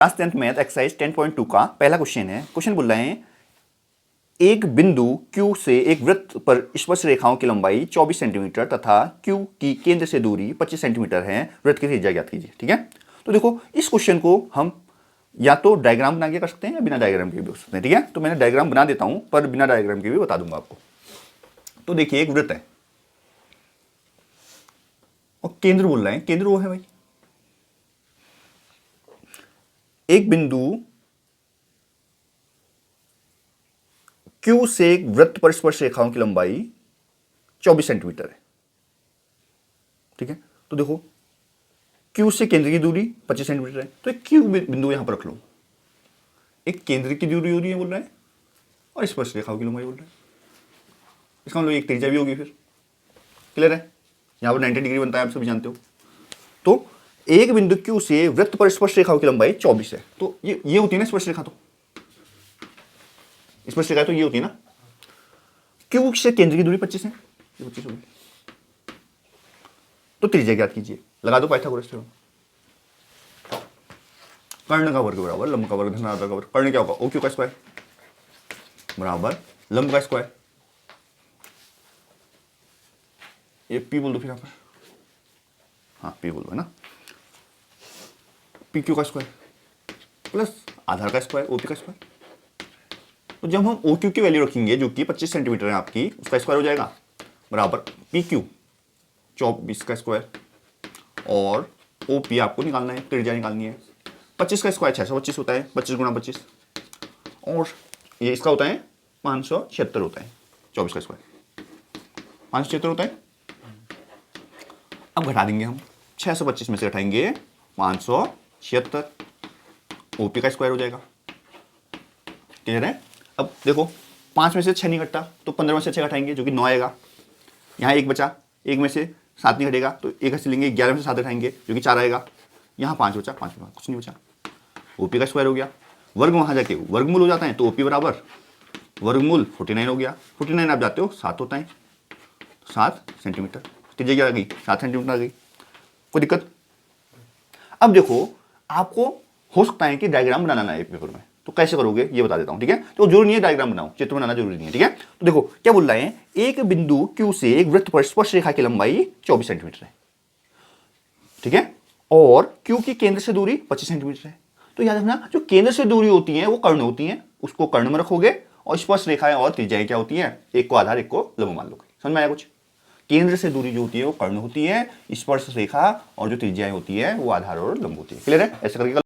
Class 10th math exercise 10.2 का पहला question है। क्वेश्चन बोल रहे हैं एक बिंदु Q से एक वृत्त पर स्पर्श रेखाओं की लंबाई 24 सेंटीमीटर तथा Q की केंद्र से दूरी 25 सेंटीमीटर है। वृत्त की त्रिज्या ज्ञात कीजिए। ठीक है, तो देखो इस क्वेश्चन को हम या तो डायग्राम बना के कर सकते हैं या बिना डायग्राम के भी कर सकते हैं। ठीक है, तो मैंने डायग्राम बना देता हूं पर बिना डायग्राम के भी बता दूंगा आपको। तो देखिए एक वृत्त है और केंद्र बोल रहे हैं, केंद्र वो है भाई एक बिंदु Q से एक वृत्त पर स्पर्श रेखाओं की लंबाई 24 सेंटीमीटर है। ठीक है, तो देखो Q से केंद्र की दूरी 25 सेंटीमीटर है, तो एक Q बिंदु यहां पर रख लो। एक केंद्र की दूरी हो रही है बोल रहा है और स्पर्श रेखाओं की लंबाई बोल रहा है। इसका मतलब एक त्रिज्या भी होगी। फिर क्लियर है, यहां पर 90 डिग्री बनता है, आप सभी जानते हो। तो एक बिंदु Q से वृत्त पर स्पर्श रेखाओं की लंबाई 24 है, तो ये होती है ना स्पर्श रेखा। तो स्पर्श रेखा तो ये होती है ना। Q से केंद्र की दूरी 25 है, ये 25 होगी। तो त्रिज्या ज्ञात कीजिए, लगा दो पाइथागोरस थ्योरम। कर्ण का वर्ग बराबर लंब का वर्ग धनात्मक का वर्ग। कर्ण क्या होगा, ओ क्यू का स्क्वायर बराबर लंब का स्क्वायर। ये पी बोल दो फिर यहां पर, हाँ पी बोल दो है ना। पी क्यू का स्क्वायर प्लस आधार का स्क्वायर ओपी का स्क्वायर। तो जब हम ओ क्यू की वैल्यू रखेंगे जो कि 25 सेंटीमीटर है आपकी, उसका स्क्वायर हो जाएगा बराबर पी क्यू 24 का स्क्वायर और ओ पी आपको निकालना है, त्रिज्या निकालनी है। 25 का स्क्वायर 625 होता है, 25 गुणा 25 और ये इसका होता है 576 होता है। 24 का स्क्वायर 576 होता है। अब घटा देंगे हम, 625 में से घटाएंगे 576, ओपी का स्क्वायर हो जाएगा। क्लियर है। अब देखो 5 में से 6 नहीं घटता तो 15 में से 6 घटाएंगे जो कि 9 आएगा। यहाँ 1 बचा, 1 में से 7 नहीं घटेगा तो 1 हंस लेंगे, 11 में से 7 घटाएंगे जो कि 4 आएगा। यहाँ 5 बचा, 5 में कुछ नहीं बचा, ओपी का स्क्वायर हो गया। वर्ग वहाँ जाके वर्गमूल हो जाता है, तो ओपी बराबर वर्गमूल 49 हो गया। 49 आप जाते हो 7 होता है, 7 सेंटीमीटर। त्रिज्या क्या आ गई, 7 सेंटीमीटर आ गई। कोई दिक्कत। अब देखो आपको हो सकता है कि डायग्राम बनाना ना है पेपर में, तो कैसे करोगे ये बता देता हूं। ठीक है, तो जरूरी नहीं है डायग्राम बनाओ, चित्र बनाना जरूरी नहीं है। ठीक है, तो देखो क्या बोल रहे हैं, एक बिंदु Q से एक वृत्त पर स्पर्श रेखा की लंबाई 24 सेंटीमीटर है। ठीक है, और Q की केंद्र से दूरी 25 सेंटीमीटर है। तो याद रखना जो केंद्र से दूरी होती है वो कर्ण होती है, उसको कर्ण में रखोगे और स्पर्श रेखाएं और त्रिज्याएं क्या होती है, एक को आधार एक को लंब मान लोगे। समझ में आया कुछ। केंद्र से दूरी जो होती है वो कर्ण होती है, स्पर्श रेखा और जो त्रिज्याएं होती है वो आधार और लंब होती है। क्लियर है, ऐसे करके